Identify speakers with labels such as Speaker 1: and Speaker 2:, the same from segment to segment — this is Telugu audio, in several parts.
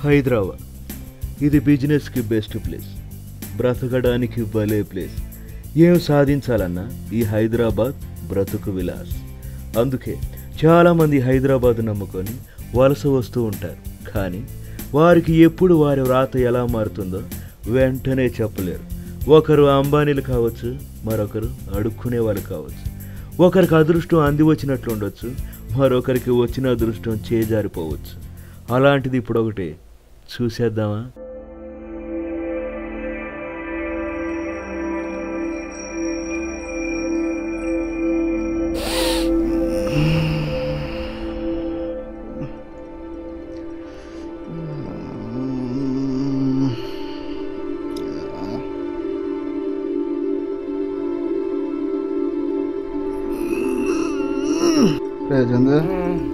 Speaker 1: హైదరాబాద్ ఇది బిజినెస్కి బెస్ట్ ప్లేస్, బ్రతకడానికి భలే ప్లేస్. ఏం సాధించాలన్నా ఈ హైదరాబాద్ బ్రతుకు విలాస్. అందుకే చాలామంది హైదరాబాద్ నమ్ముకొని వలస వస్తూ ఉంటారు. కానీ వారికి ఎప్పుడు వారి వ్రాత ఎలా మారుతుందో వెంటనే చెప్పలేరు. ఒకరు అంబానీలు కావచ్చు, మరొకరు అడుక్కునే వాళ్ళు కావచ్చు. ఒకరికి అదృష్టం అంది వచ్చినట్లు ఉండొచ్చు, మరొకరికి వచ్చిన అదృష్టం చేజారిపోవచ్చు. అలాంటిది ఇప్పుడు ఒకటి చూసేద్దామా?
Speaker 2: చందు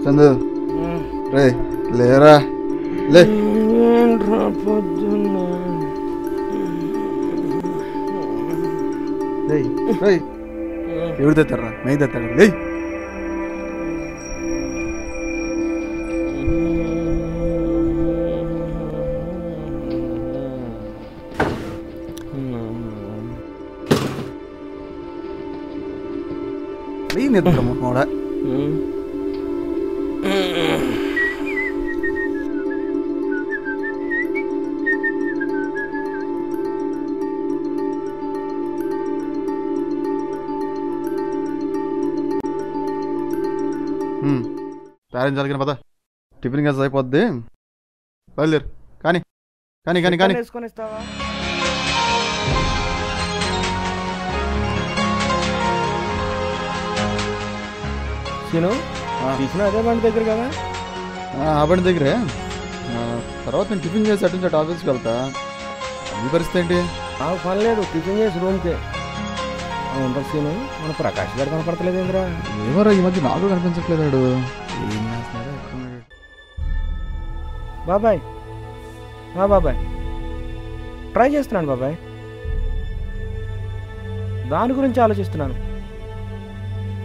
Speaker 2: చందు రే లేరా లే. ఎవరు తెస్తారా? మే తెస్తాడు. లే నిద్రమ్మ కూడా పేరెంట్స్ జరిగిన పద, టిఫిన్ గ్యాస్ అయిపోద్ది, బయలుదేరు. కానీ కానీ కానీ కానీ
Speaker 3: అదే బండి దగ్గర కదా?
Speaker 2: ఆ బండి దగ్గరే. తర్వాత నేను టిఫిన్ చేసి అటు నుంచి ఆఫీస్కి వెళ్తా. ఈ పరిస్థితి ఏంటి?
Speaker 3: నాకు పని లేదు, టిఫిన్ చేసి రూమ్కే ఉంటారు. సీను మన ప్రకాష్ గారు కనపడతలేదు ఏంద్రా?
Speaker 2: ఏమరా ఈ మధ్య నాకు కనిపించట్లేదాడు.
Speaker 3: బాబాయ్ బాబాయ్ ట్రై చేస్తున్నాను బాబాయ్, దాని గురించి ఆలోచిస్తున్నాను.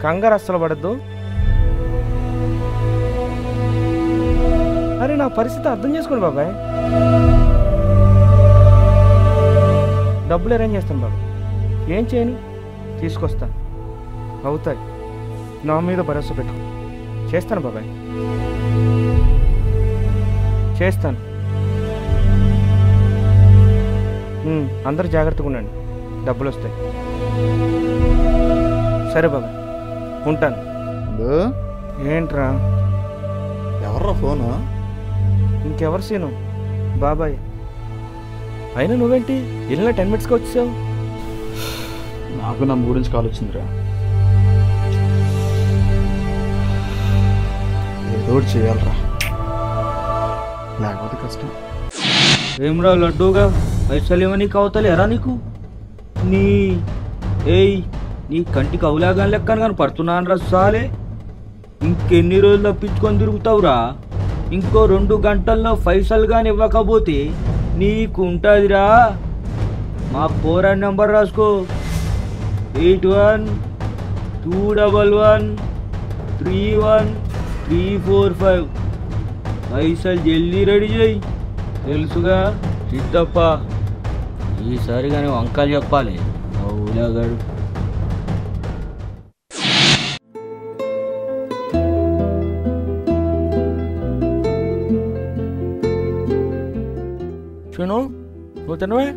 Speaker 3: కంగారు అస్సలు పడద్దు. అరే నా పరిస్థితి అర్థం చేసుకోండి బాబాయ్. డబ్బులు అరేంజ్ చేస్తాను బాబాయ్. ఏం చేయను, తీసుకొస్తా, అవుతాయి. నా మీద భరోసా పెట్టు. చేస్తాను బాబాయ్, చేస్తాను. అందరు జాగ్రత్తగా ఉండండి, డబ్బులు వస్తాయి. సరే బాబాయ్, ఉంటాను. ఏంట్రా?
Speaker 2: ఎవర్రా ఫోను?
Speaker 3: ఇంకెవరు సీను? బాబాయ్. అయినా నువ్వేంటి వెళ్ళిన 10 minutesకి వచ్చావు?
Speaker 2: నాకు నా గురించి కాల్ వచ్చిందిరా. ఏదో చేయాలరా, లేకపోతే కష్టం.
Speaker 4: ఏమ్రా లడ్డూగా పైసలు ఏమని కావుతలేరా నీకు? నీ కంటికి అవులాగా లెక్కన కానీ పడుతున్నాను రా సాలే. ఇంకెన్ని రోజులు తప్పించుకొని తిరుగుతావురా? ఇంకో 2 గంటల్లో పైసలు కానీ ఇవ్వకపోతే నీకు ఉంటుందిరా. మా పోరాన్ నెంబర్ రాసుకో, 8121131345. పైసలు జల్దీ రెడీ చేయి. తెలుసుగా సిద్ధప్ప, ఈసారి కానీ వంకాలు చెప్పాలి ఊలాగాడు.
Speaker 3: చూను నువ్వు తినవే?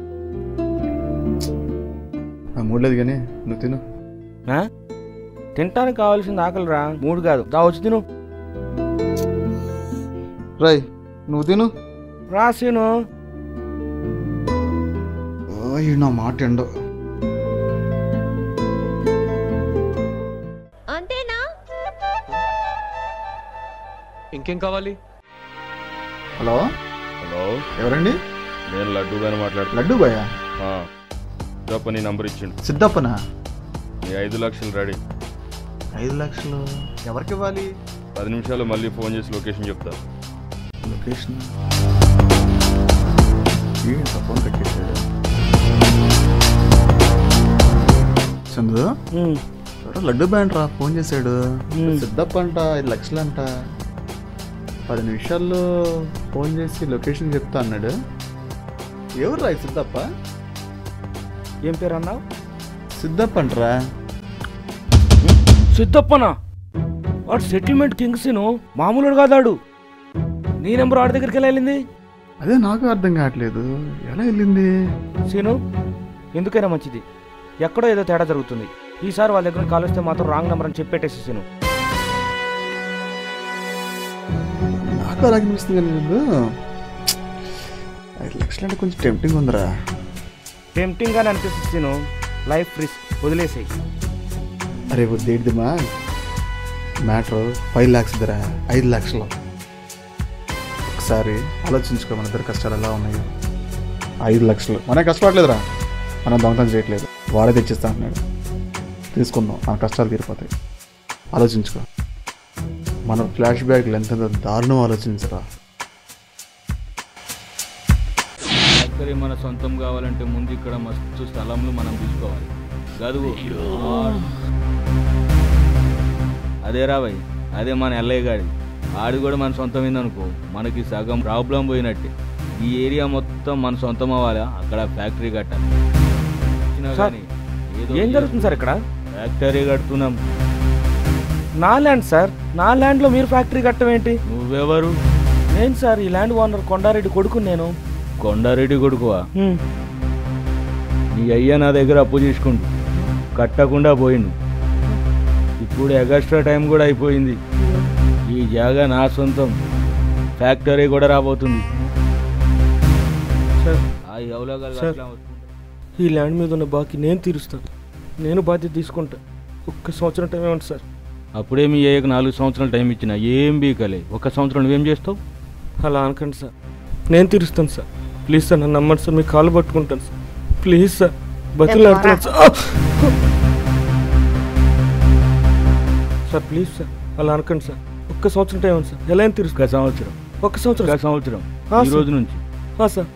Speaker 2: మూడలేదు కానీ నువ్వు తిను.
Speaker 3: తింటానికి కావాల్సింది ఆకలి రా, మూడు కాదు. దా వచ్చి తిను.
Speaker 2: రాయ్ నువ్వు తిను.
Speaker 3: రాసిను
Speaker 2: నా మాట ఎండో.
Speaker 5: అంతేనా?
Speaker 6: ఇంకేం కావాలి?
Speaker 2: హలో
Speaker 1: హలో,
Speaker 2: ఎవరండి?
Speaker 1: నేను లడ్డు గారు మాట్లాడుతున్నా.
Speaker 2: లడ్డు బాయ్?
Speaker 1: సిద్ధప్ప నీ నంబర్ ఇచ్చిండు.
Speaker 2: సిద్ధప్పనా?
Speaker 1: నీ 5 లక్షలు రెడీ.
Speaker 2: 5 లక్షలు ఎవరికి ఇవ్వాలి?
Speaker 1: 10 నిమిషాలు మళ్ళీ ఫోన్ చేసి లొకేషన్ చెప్తా.
Speaker 2: లొకేషన్ ఫోన్ కట్టేసాడు. చందు లడ్డు బ్యాండ్ రా ఫోన్ చేశాడు. సిద్ధప్ప అంట 5 లక్షలు అంట. 10 నిమిషాల్లో ఫోన్ చేసి లొకేషన్ చెప్తా అన్నాడు. ఎవరు రా సిద్ధప్ప?
Speaker 3: ఏం పేరు అన్నావు?
Speaker 2: సిద్ధప్ప అంటరా?
Speaker 3: సిద్ధప్పనా? వాడు సెటిల్మెంట్ కింగ్స్ను మామూలుడు కాదాడు. నీ నెంబర్ వాడి దగ్గరికి ఎలా వెళ్ళింది?
Speaker 2: అదే నాకు అర్థం కావట్లేదు, ఎలా వెళ్ళింది?
Speaker 3: సీను, ఎందుకైనా మంచిది, ఎక్కడో ఏదో తేడా జరుగుతుంది. ఈసారి వాళ్ళ దగ్గర కాల్ వస్తే మాత్రం రాంగ్ నెంబర్ అని చెప్పేటేసి సీను.
Speaker 2: నాకు అలాగే అనిపిస్తుంది కానీ లేదు. 5 లక్షలు అంటే కొంచెం టెంప్టింగ్ ఉందిరా.
Speaker 3: టెంప్టింగ్గానే అనిపిస్తుంది సీను. Life risk, వదిలేసేయి.
Speaker 2: అరే వద్దేడిదిమా, మ్యాటర్ 5 lakhs దిరా, 5 లక్షలు. ఒకసారి ఆలోచించుకో, మన ఇద్దరు కష్టాలు ఎలా ఉన్నాయో. 5 లక్షలు మనం కష్టపడలేదురా, మనం దొంగతనం చేయట్లేదు, వాడే తెచ్చిస్తా అంటున్నాడు. తీసుకుందాం, మన కష్టాలు తీరిపోతాయి. ఆలోచించుకో, మన ఫ్లాష్ బ్యాక్లు ఎంత దారుణం ఆలోచించరా.
Speaker 4: ఫ్యాక్టరీ మన సొంతం కావాలంటే ముందు ఇక్కడ మస్తు స్థలంలో మనం తీసుకోవాలి. గదువు అదే రాబాయ్, అదే మన ఎల్లయ్య గాడి. ఆడి కూడా మన సొంతమైందనుకో, మనకి సగం ప్రాబ్లం పోయినట్టే. ఈ ఏరియా మొత్తం మన సొంతం అవ్వాలా, అక్కడ ఫ్యాక్టరీ కట్టాలి.
Speaker 3: ఏం జరుగుతుంది సార్ ఇక్కడ?
Speaker 4: ఫ్యాక్టరీ కడుతున్నాం.
Speaker 3: నా ల్యాండ్ సార్, నా ల్యాండ్లో మీరు ఫ్యాక్టరీ కట్టడం ఏంటి?
Speaker 4: నువ్వెవరు?
Speaker 3: నేను సార్ ఈ ల్యాండ్ ఓనర్ కొండారెడ్డి కొడుకు. నేను
Speaker 4: కొండారెడ్డి కొడుకువా? నీ అయ్యా నా దగ్గర అప్పు తీసుకుంటూ కట్టకుండా పోయిండు. ఇప్పుడు ఎగస్ట్రా టైం కూడా అయిపోయింది. ఈ జాగా నా సొంతం, ఫ్యాక్టరీ కూడా రాబోతుంది.
Speaker 3: సార్,
Speaker 4: సార్,
Speaker 3: ఈ ల్యాండ్ మీద ఉన్న బాకీ నేను తీరుస్తాను. నేను బాధ్యత తీసుకుంటా. 1 సంవత్సరం టైం ఏమండి సార్?
Speaker 4: అప్పుడే మీ అయ్యకు 4 సంవత్సరాలు టైం ఇచ్చిన, ఏం బీకలే. 1 సంవత్సరం నువ్వేం చేస్తావు?
Speaker 3: అలా అనకండి సార్, నేను తీరుస్తాను సార్. ప్లీజ్ సార్, నన్ను నమ్మండి సార్, మీకు కాళ్ళు పట్టుకుంటాను సార్. ప్లీజ్ సార్, బతులాడుతున్నాను సార్. సార్ ప్లీజ్ సార్, అలా అనకండి సార్. 1 సంవత్సరం టైం ఉంది సార్. ఎలా అయినా తీరుస్తాను. 1 సంవత్సరం
Speaker 4: ఈ రోజు నుంచి
Speaker 3: సార్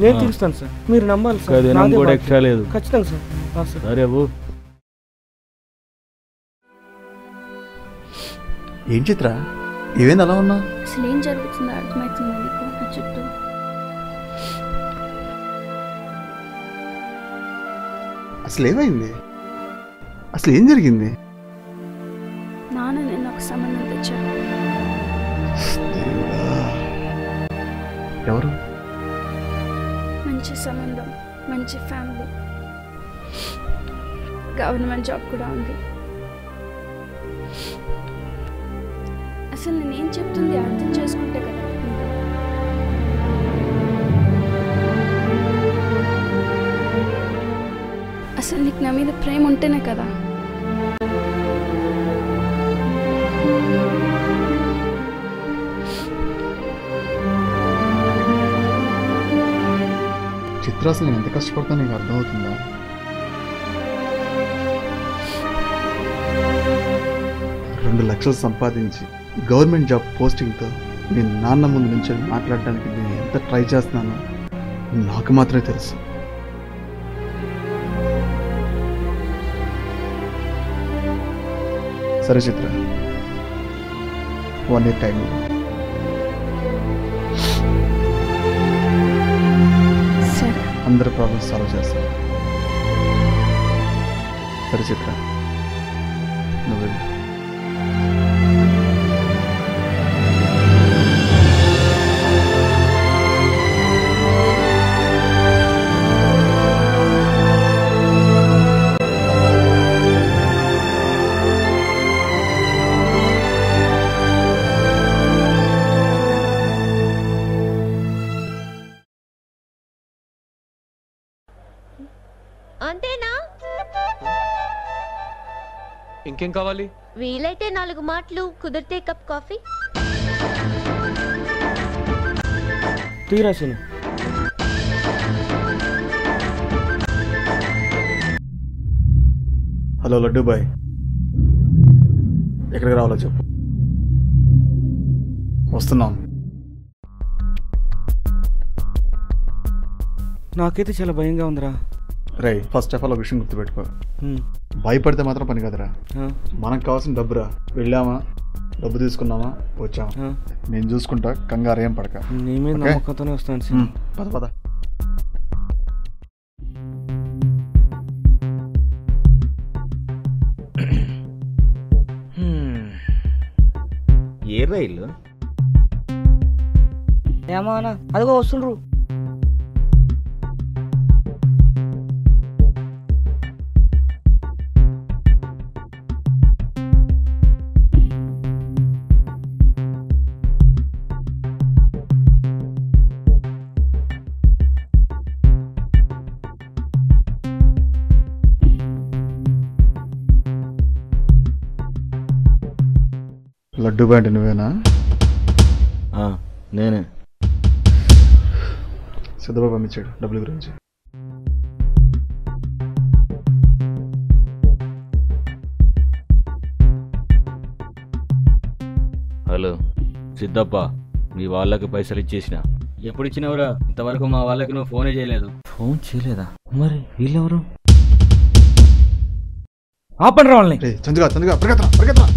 Speaker 3: నేను తీరుస్తాను సార్. మీరు నమ్మాలి సార్. నాదే
Speaker 4: కూడా
Speaker 3: బాధ్యత.
Speaker 4: ఎక్స్ట్రా లేదు.
Speaker 3: ఖచ్చితంగా సార్. సార్
Speaker 4: సరే బో.
Speaker 2: ఏం చిత్ర, ఏమైంది అలా ఉన్నా?
Speaker 5: అసలు ఏం జరుగుతుందో అర్థమవుతుందా నీకు? నా చుట్టూ
Speaker 2: అసలు ఏమైంది? అసలు ఏం జరిగింది?
Speaker 5: నాన్న నిన్న ఒక సంబంధం తెచ్చాడు.
Speaker 2: ఎవరు?
Speaker 5: మంచి సంబంధం, మంచి ఫ్యామిలీ, గవర్నమెంట్ జాబ్ కూడా ఉంది. అసలు నేనేం చెప్తుంది అర్థం చేసుకుంటే కదా. అసలు నీకు నా మీద ప్రేమ ఉంటేనే కదా.
Speaker 2: చిత్ర, అసలు నేను ఎంత కష్టపడతా నీకు అర్థమవుతుందా? $2 లక్షలు సంపాదించి గవర్నమెంట్ జాబ్ పోస్టింగ్తో మీ నాన్న ముందు నుంచి మాట్లాడడానికి నేను ఎంత ట్రై చేస్తున్నానో నాకు మాత్రమే తెలుసు. సరే చిత్ర, 1 year టైం.
Speaker 5: సరే,
Speaker 2: అందరి ప్రాబ్లమ్స్ సాల్వ్ చేస్తాను. సరే చిత్ర, నువ్వు వెళ్ళు.
Speaker 7: అంతేనా?
Speaker 6: ఇంకేం కావాలి?
Speaker 7: వీలైతే 4 మాటలు, కుదిరితే కప్ కాఫీ.
Speaker 3: తీరాసీను.
Speaker 2: హలో లడ్డు బాయ్, ఎక్కడికి రావాలో చెప్పు, వస్తున్నాం.
Speaker 3: నాకైతే చాలా భయంగా ఉందిరా.
Speaker 2: రై, ఫస్ట్ ఆఫ్ ఆల్ ఒక విషయం గుర్తుపెట్టుకో, భయపడితే మాత్రం పని కదరా. మనకు కావాల్సిన డబ్బురా. వెళ్ళామా, డబ్బు తీసుకున్నామా, వచ్చామా. నేను చూసుకుంటా, కంగారు ఏం పడక.
Speaker 3: నీ మీద నమ్మకంతోనే వస్తాను.
Speaker 2: పద పద.
Speaker 4: ఏ రైలు
Speaker 8: ఏమన్నా అదిగో వస్తుండ్రు.
Speaker 2: లడ్డు బ్యాండ్ నువ్వేనా?
Speaker 1: నేనే.
Speaker 2: సిద్ధబాబు పంపించాడు డబ్బుల గురించి.
Speaker 4: హలో సిద్ధప్ప, మీ వాళ్ళకి పైసలు ఇచ్చేసిన. ఎప్పుడు ఇచ్చినవరా? ఇంతవరకు మా వాళ్ళకి నువ్వు ఫోనే చేయలేదు.
Speaker 1: ఫోన్ చేయలేదా? మరి వీళ్ళెవరు?
Speaker 3: ఆపండి వాళ్ళని.
Speaker 2: చందుగా చందుగా పరిగెత్తరా పరిగెత్తరా.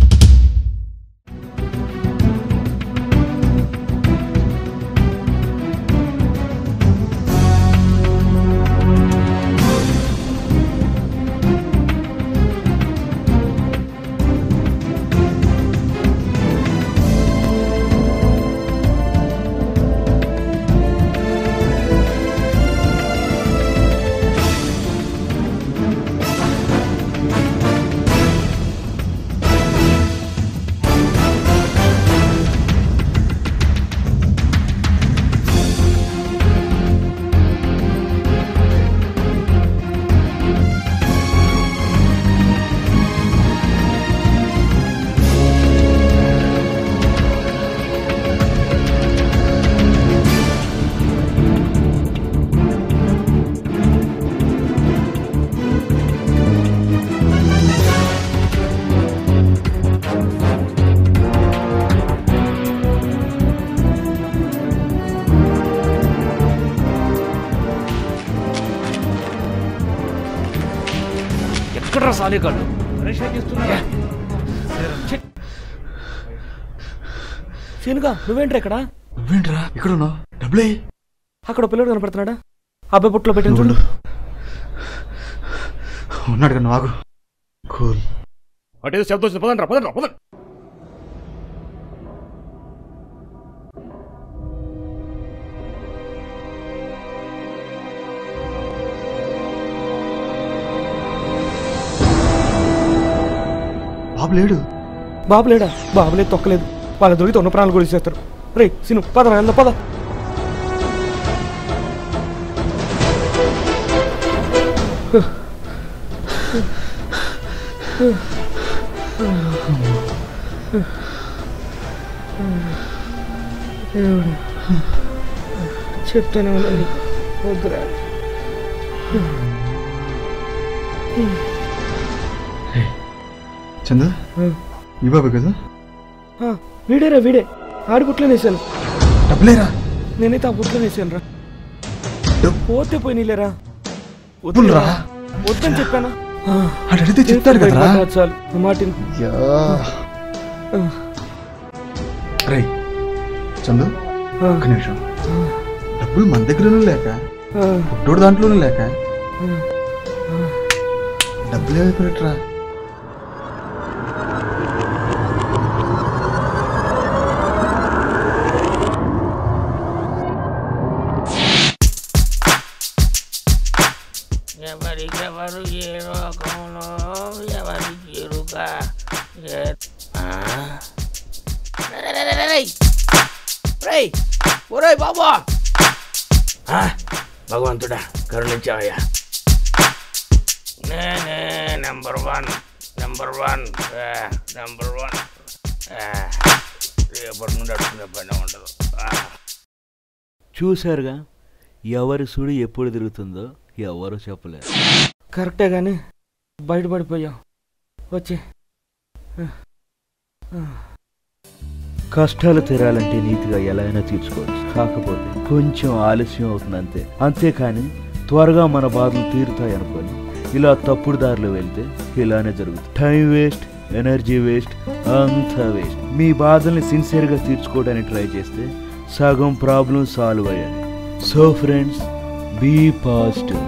Speaker 3: ఎక్కడ సాలేగాళ్ళు శనుగా నువ్వేంట్రా ఇక్కడ?
Speaker 2: నువ్వేంట్రా ఇక్కడ ఉన్నావు? డబ్బులే.
Speaker 3: అక్కడ పిల్లడు కనపడుతున్నాడా? అబ్బాయి పుట్లో పెట్టిన చూడు.
Speaker 2: ఉన్నాడు కదా, ఆగు. కూల్.
Speaker 3: అటేదో శబ్దం వచ్చింది. పదండి పదండి పదండి.
Speaker 2: బాబు లేడు.
Speaker 3: బాబు లేడా? బాబు లేదు, తొక్కలేదు. వాళ్ళ దొరికి తొన్న ప్రాణాలు కూడా చేస్తారు. రే సిను పదరా, వెళ్దా పద. చెప్తానే ఉండండి, వద్దురా.
Speaker 2: చందు, ఈ బాబు కదా?
Speaker 3: వీడేరా, వీడే. ఆడి బుట్లో వేసాను.
Speaker 2: డబ్బులేరా?
Speaker 3: నేనైతే ఆ బుట్లో వేసాను రా. పోతే పోయి నీలేరా.
Speaker 2: వద్దురా,
Speaker 3: వద్దని చెప్పానా?
Speaker 2: అడిగితే చెప్తాడు కదా.
Speaker 3: చాలు మాటిని.
Speaker 2: చందు, ఒక్క నిమిషం. డబ్బులు మన దగ్గరనూ లేక, పుట్టోడు దాంట్లోనూ లేక, డబ్బులు ఏమైపోయినట్రా?
Speaker 9: ఎవరికెవరు ఏ రోగంలో ఎవరికి ఎరుగా. ఒరేయ్ బాబా, భగవంతుడా కరుణించావయ్యా. నేనే నెంబర్ వన్. రేపటి నుండి అడుగునే పని ఉండదు.
Speaker 1: చూశారుగా, ఎవరి సుడి ఎప్పుడు తిరుగుతుందో ఎవరు చెప్పలేరు.
Speaker 3: కరెక్టే కానీ బయటపడిపోయావు. వచ్చే
Speaker 1: కష్టాలు తీరాలంటే నీతిగా ఎలా అయినా తీర్చుకోవచ్చు. కాకపోతే కొంచెం ఆలస్యం అవుతుంది అంతే. అంతేకాని త్వరగా మన బాధలు తీరుతాయి అనుకోని ఇలా తప్పుడు దారిలో వెళ్తే ఇలానే జరుగుతుంది. టైం వేస్ట్, ఎనర్జీ వేస్ట్, అంతా వేస్ట్. మీ బాధల్ని సిన్సియర్గా తీర్చుకోవడానికి ట్రై చేస్తే సగం ప్రాబ్లం సాల్వ్ అయ్యాలి. So friends, be positive.